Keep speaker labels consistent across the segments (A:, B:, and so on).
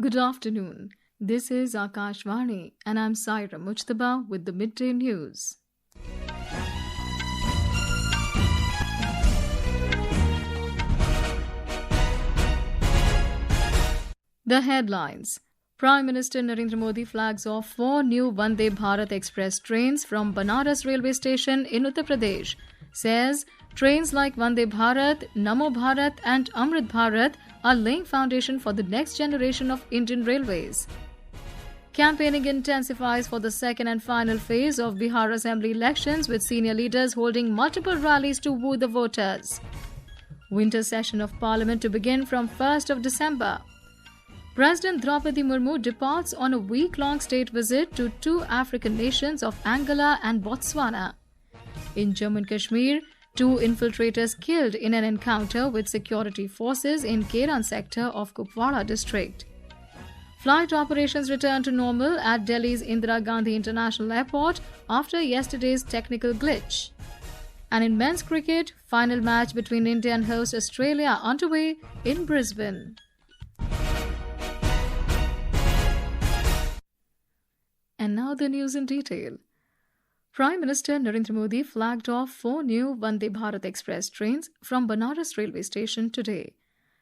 A: Good afternoon. This is Akashvani and I'm Saira Mujtaba with the Midday News. The headlines. Prime Minister Narendra Modi flags off 4 new Vande Bharat Express trains from Banaras Railway Station in Uttar Pradesh. Says trains like Vande Bharat, Namo Bharat and Amrit Bharat are laying foundation for the next generation of Indian railways. Campaigning intensifies for the second and final phase of Bihar Assembly elections, with senior leaders holding multiple rallies to woo the voters. Winter session of Parliament to begin from 1st of December. President Droupadi Murmu departs on a week-long state visit to 2 African nations of Angola and Botswana. In Jammu Kashmir, 2 infiltrators killed in an encounter with security forces in Keran Sector of Kupwara district. Flight operations return to normal at Delhi's Indira Gandhi International Airport after yesterday's technical glitch. And in men's cricket, final match between India and host Australia underway in Brisbane. And now the news in detail. Prime Minister Narendra Modi flagged off 4 new Vande Bharat Express trains from Banaras Railway Station today.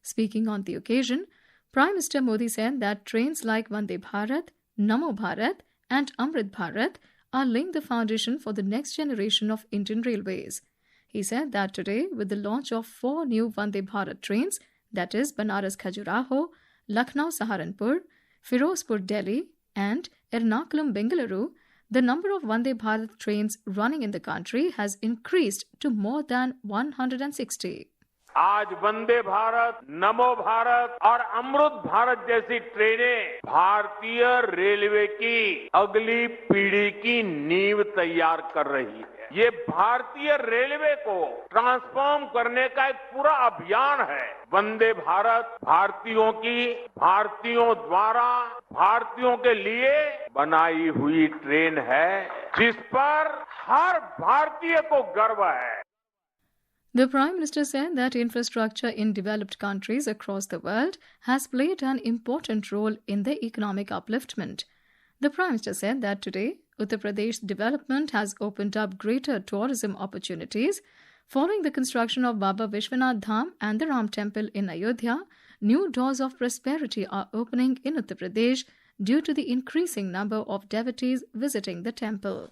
A: Speaking on the occasion, Prime Minister Modi said that trains like Vande Bharat, Namo Bharat and Amrit Bharat are laying the foundation for the next generation of Indian railways. He said that today, with the launch of 4 new Vande Bharat trains, that is Banaras Khajuraho, Lucknow Saharanpur, Firozpur Delhi and Ernakulam Bengaluru, the number of Vande Bharat trains running in the country has increased to more than 160.
B: आज वंदे भारत, नमो भारत और अमृत भारत जैसी ट्रेनें भारतीय railway की अगली पीढ़ी की नींव तैयार कर रही है। ये भारतीय रेलवे को ट्रांसफॉर्म करने का एक पूरा अभियान है। वंदे भारत भारतीयों की, भारतीयों द्वारा, भारतीयों के लिए बनाई हुई ट्रेन है, जिस पर हर भारतीय को गर्व है।
A: The Prime Minister said that infrastructure in developed countries across the world has played an important role in the economic upliftment. The Prime Minister said that today, Uttar Pradesh development has opened up greater tourism opportunities. Following the construction of Baba Vishwanath Dham and the Ram Temple in Ayodhya, new doors of prosperity are opening in Uttar Pradesh due to the increasing number of devotees visiting the temple.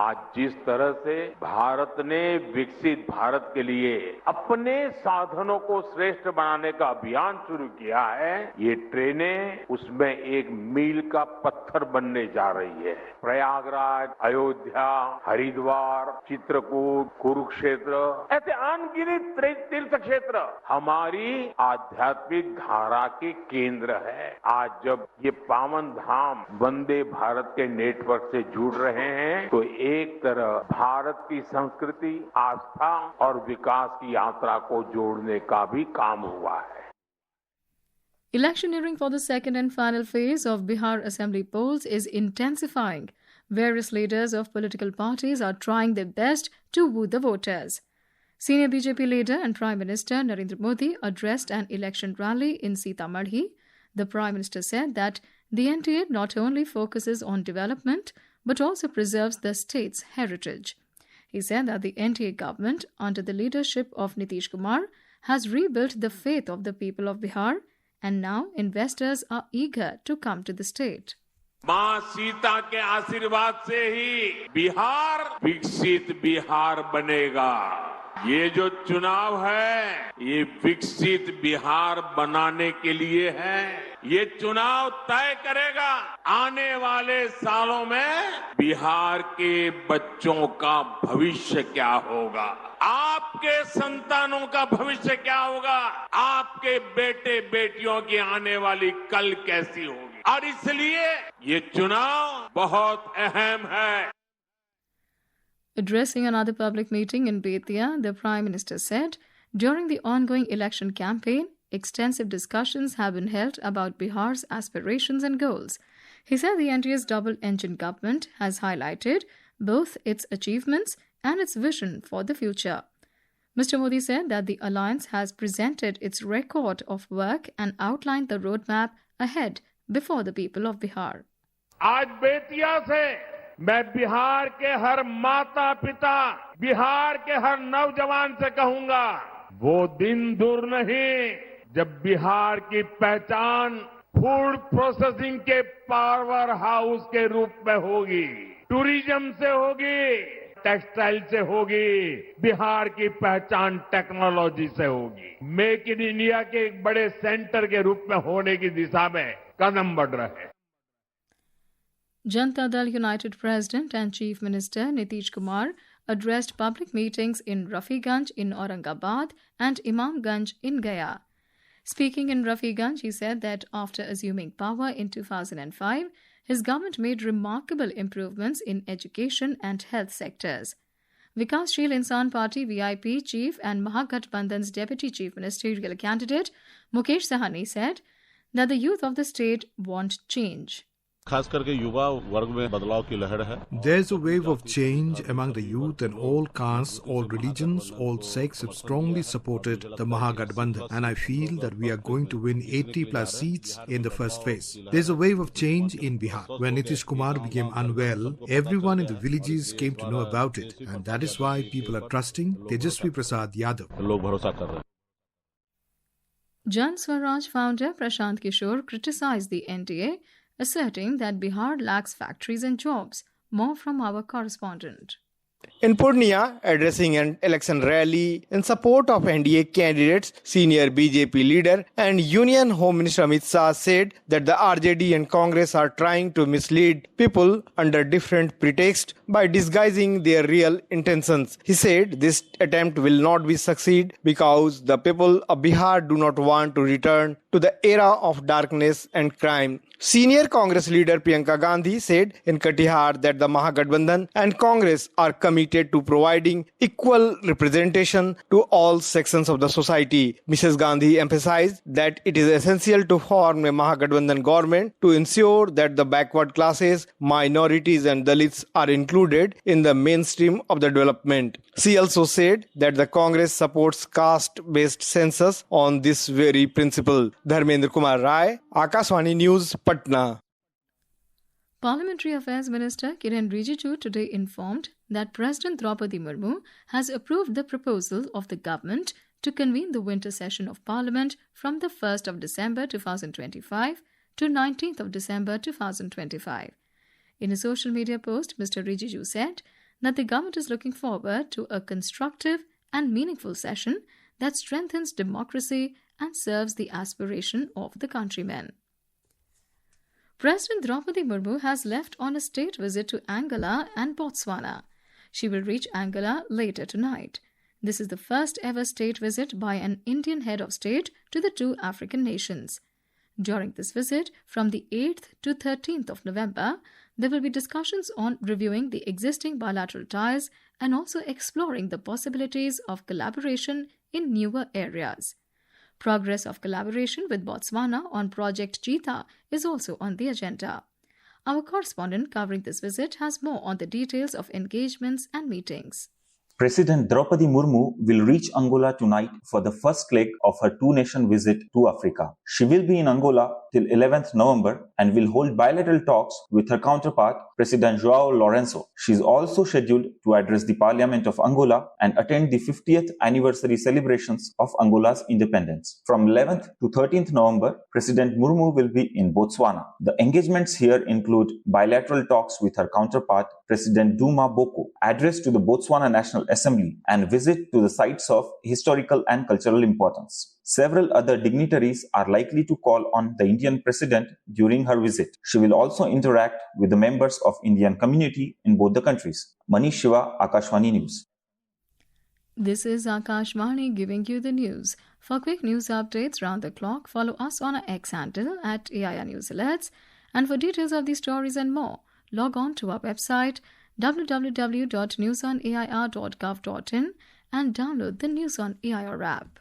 B: आज जिस तरह से भारत ने विकसित भारत के लिए अपने साधनों को श्रेष्ठ बनाने का अभियान शुरू किया है, ये ट्रेनें उसमें एक मील का पत्थर बनने जा रही है। प्रयागराज, अयोध्या, हरिद्वार, चित्रकूट, कुरुक्षेत्र ऐसे अनगिनत तीर्थ क्षेत्र हमारी आध्यात्मिक धारा के केंद्र है। आज जब ये पावन धाम वंदे भारत के नेटवर्क से जुड़ रहे हैं, तो एक तरह भारत की संस्कृति, आस्था और विकास की यात्रा को जोड़ने का भी काम हुआ है।
A: Electioneering for the second and final phase of Bihar Assembly polls is intensifying. Various leaders of political parties are trying their best to woo the voters. Senior BJP leader and Prime Minister Narendra Modi addressed an election rally in Sitamarhi. The Prime Minister said that the NDA not only focuses on development but also preserves the state's heritage. He said that the NDA government, under the leadership of Nitish Kumar, has rebuilt the faith of the people of Bihar, and now investors are eager to come to the state.
B: मां सीता के आशीर्वाद से ही बिहार विकसित बिहार बनेगा। ये जो चुनाव है, ये विकसित बिहार बनाने के लिए है। ये चुनाव तय करेगा आने वाले सालों में बिहार के बच्चों का भविष्य क्या होगा, आपके संतानों का भविष्य क्या होगा, आपके बेटे बेटियों की आने वाली कल कैसी होगी, और इसलिए ये चुनाव बहुत अहम है।
A: Addressing another public meeting in Bettiah, the Prime Minister said, during the ongoing election campaign, extensive discussions have been held about Bihar's aspirations and goals. He said the NDA's double-engine government has highlighted both its achievements and its vision for the future. Mr. Modi said that the alliance has presented its record of work and outlined the roadmap ahead before the people of Bihar.
B: आज बेतिया से मैं बिहार के हर माता पिता, बिहार के हर नौजवान से कहूंगा, वो दिन दूर नहीं जब बिहार की पहचान फूड प्रोसेसिंग के पावर हाउस के रूप में होगी, टूरिज्म से होगी, टेक्सटाइल से होगी, बिहार की पहचान टेक्नोलॉजी से होगी। मेक इन इंडिया के एक बड़े सेंटर के रूप में होने की दिशा में कदम बढ़ रहे हैं।
A: Janata Dal United President and Chief Minister Nitish Kumar addressed public meetings in Rafiganj in Aurangabad and Imamganj in Gaya. Speaking in Rafiganj, he said that after assuming power in 2005, his government made remarkable improvements in education and health sectors. Vikassheel Insan Party VIP Chief and Mahagathbandhan's Deputy Chief Ministerial candidate Mukesh Sahani said that the youth of the state want change.
C: खास करके युवा वर्ग में बदलाव की लहर है।
D: There's a wave of change among the youth and all castes, all religions, all sects have strongly supported the Mahagathbandhan, and I feel that we are going to win 80 plus seats in the first phase. There's a wave of change in Bihar. When Nitish Kumar became unwell, everyone in the villages came to know about it, and that is why people are trusting Tejaswi Prasad Yadav.
C: लोग भरोसा कर रहे हैं।
A: Jan Swaraj founder Prashant Kishore criticized the NDA, asserting that Bihar lacks factories and jobs. More from our correspondent.
E: In Purnia, addressing an election rally in support of NDA candidates, senior BJP leader and Union Home Minister Amit Shah said that the RJD and Congress are trying to mislead people under different pretexts by disguising their real intentions. He said this attempt will not be succeed because the people of Bihar do not want to return to the era of darkness and crime. Senior Congress leader Priyanka Gandhi said in Katihar that the Mahagathbandhan and Congress are committed to providing equal representation to all sections of the society. Mrs. Gandhi emphasized that it is essential to form a Mahagathbandhan government to ensure that the backward classes, minorities and Dalits are included in the mainstream of the development. She also said that the Congress supports caste-based census on this very principle. Dharmendra Kumar Rai, Akashvani News, Patna.
A: Parliamentary Affairs Minister Keran Rijiju today informed that President Droupadi Murmu has approved the proposal of the government to convene the winter session of Parliament from the 1st of December 2025 to 19th of December 2025. In a social media post, Mr. Rijiju said that the government is looking forward to a constructive and meaningful session that strengthens democracy and serves the aspiration of the countrymen. President Droupadi Murmu has left on a state visit to Angola and Botswana. She will reach Angola later tonight. This is the first ever state visit by an Indian head of state to the two African nations. During this visit, from the 8th to 13th of November, there will be discussions on reviewing the existing bilateral ties and also exploring the possibilities of collaboration in newer areas. Progress of collaboration with Botswana on Project Cheetah is also on the agenda. Our correspondent covering this visit has more on the details of engagements and meetings.
F: President Droupadi Murmu will reach Angola tonight for the first leg of her two-nation visit to Africa. She will be in Angola till 11th November and will hold bilateral talks with her counterpart, President João Lourenço. She is also scheduled to address the Parliament of Angola and attend the 50th anniversary celebrations of Angola's independence. From 11th to 13th November, President Murmu will be in Botswana. The engagements here include bilateral talks with her counterpart, President Duma Boko, address to the Botswana National Assembly, and visit to the sites of historical and cultural importance. Several other dignitaries are likely to call on the Indian President during her visit. She will also interact with the members of Indian community in both the countries. Manish Shiva, Akashvani News.
A: This is Akashvani giving you the news. For quick news updates round the clock, follow us on our X handle at AIR News Alerts. And for details of these stories and more, log on to our website www.newsonair.gov.in and download the News on AIR app.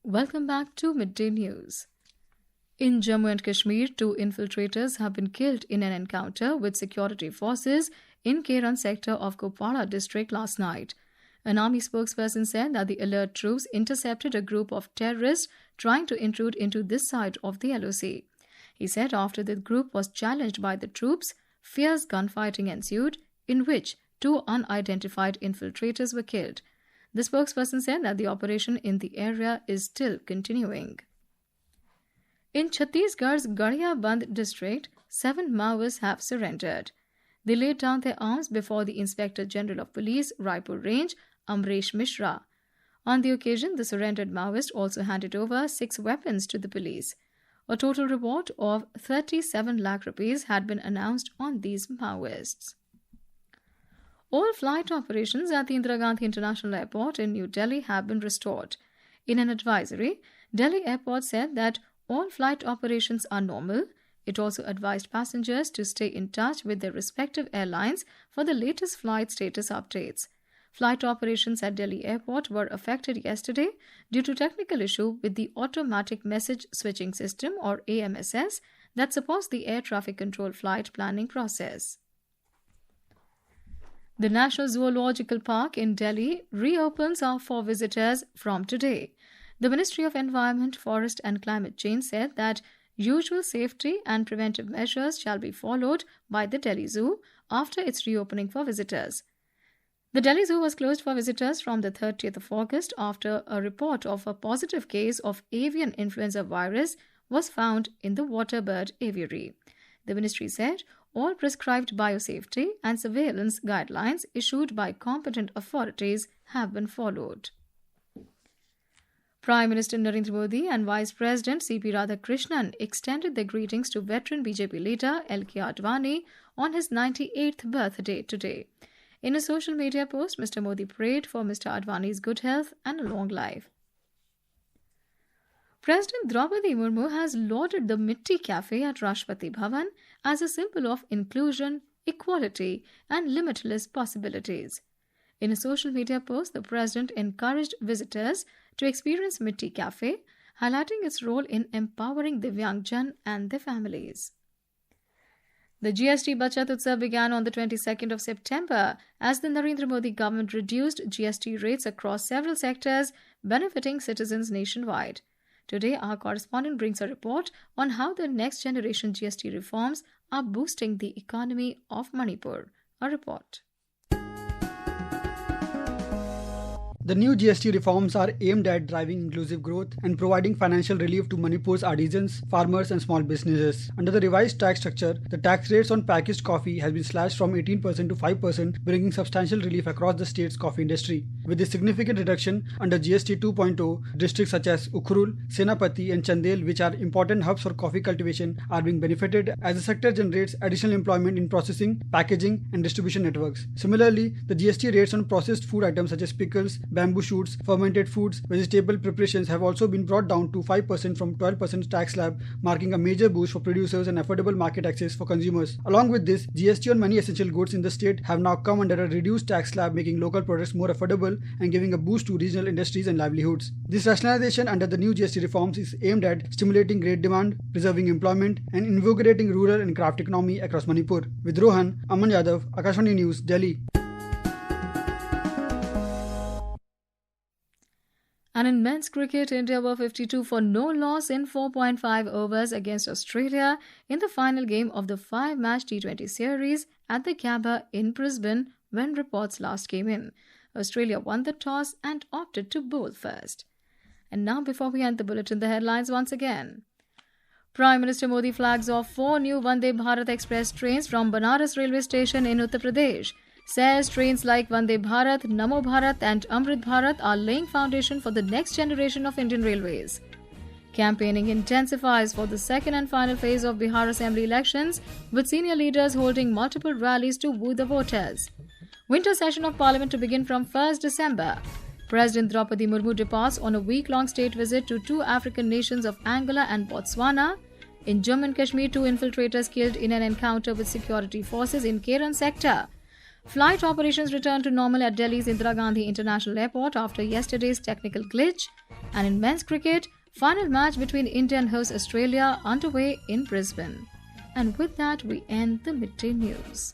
A: Welcome back to Midday News. In Jammu and Kashmir, 2 infiltrators have been killed in an encounter with security forces in Keran Sector of Kupwara district last night. An army spokesperson said that the alert troops intercepted a group of terrorists trying to intrude into this side of the LOC. He said after the group was challenged by the troops, fierce gunfighting ensued, in which 2 unidentified infiltrators were killed. The spokesperson said that the operation in the area is still continuing. In Chhattisgarh's Garhia-Band district, 7 Maoists have surrendered. They laid down their arms before the Inspector General of Police, Raipur Range, Amrish Mishra. On the occasion, the surrendered Maoists also handed over 6 weapons to the police. A total reward of 37 lakh rupees had been announced on these Maoists. All flight operations at the Indira Gandhi International Airport in New Delhi have been restored. In an advisory, Delhi Airport said that all flight operations are normal. It also advised passengers to stay in touch with their respective airlines for the latest flight status updates. Flight operations at Delhi Airport were affected yesterday due to technical issue with the Automatic Message Switching System or AMSS that supports the air traffic control flight planning process. The National Zoological Park in Delhi reopens for visitors from today. The Ministry of Environment, Forest and Climate Change said that usual safety and preventive measures shall be followed by the Delhi Zoo after its reopening for visitors. The Delhi Zoo was closed for visitors from the 30th of August after a report of a positive case of avian influenza virus was found in the waterbird aviary. The ministry said all prescribed biosafety and surveillance guidelines issued by competent authorities have been followed. Prime Minister Narendra Modi and Vice President C.P. Radhakrishnan extended their greetings to veteran BJP leader L.K. Advani on his 98th birthday today. In a social media post, Mr. Modi prayed for Mr. Advani's good health and a long life. President Droupadi Murmu has lauded the Midday Cafe at Rashtrapati Bhavan as a symbol of inclusion, equality, and limitless possibilities. In a social media post, the president encouraged visitors to experience Midday Cafe, highlighting its role in empowering Divyangjan and their families. The GST Bachat Utsav began on the 22nd of September as the Narendra Modi government reduced GST rates across several sectors, benefiting citizens nationwide. Today, our correspondent brings a report on how the next generation GST reforms are boosting the economy of Manipur. A report.
G: The new GST reforms are aimed at driving inclusive growth and providing financial relief to Manipur's artisans, farmers and small businesses. Under the revised tax structure, the tax rates on packaged coffee has been slashed from 18% to 5%, bringing substantial relief across the state's coffee industry. With this significant reduction under GST 2.0, districts such as Ukhrul, Senapati and Chandel, which are important hubs for coffee cultivation, are being benefited as the sector generates additional employment in processing, packaging and distribution networks. Similarly, the GST rates on processed food items such as pickles, bamboo shoots, fermented foods, vegetable preparations have also been brought down to 5% from 12% tax slab, marking a major boost for producers and affordable market access for consumers. Along with this, GST on many essential goods in the state have now come under a reduced tax slab, making local products more affordable and giving a boost to regional industries and livelihoods. This rationalization under the new GST reforms is aimed at stimulating great demand, preserving employment and invigorating rural and craft economy across Manipur. With Rohan, Aman Yadav, Akashvani News, Delhi.
A: And in men's cricket, India were 52 for no loss in 4.5 overs against Australia in the final game of the 5-match T20 series at the Gabba in Brisbane when reports last came in. Australia won the toss and opted to bowl first. And now, before we end the bulletin, the headlines once again. Prime Minister Modi flags off 4 new Vande Bharat Express trains from Banaras Railway Station in Uttar Pradesh. Says trains like Vande Bharat, Namo Bharat and Amrit Bharat are laying foundation for the next generation of Indian railways. Campaigning intensifies for the second and final phase of Bihar Assembly elections, with senior leaders holding multiple rallies to woo the voters. Winter session of Parliament to begin from 1st December. President Droupadi Murmu departs on a week-long state visit to 2 African nations of Angola and Botswana. In Jammu and Kashmir, 2 infiltrators killed in an encounter with security forces in Keran Sector. Flight operations returned to normal at Delhi's Indira Gandhi International Airport after yesterday's technical glitch. And in men's cricket, final match between India and host Australia underway in Brisbane. And with that, we end the Midday News.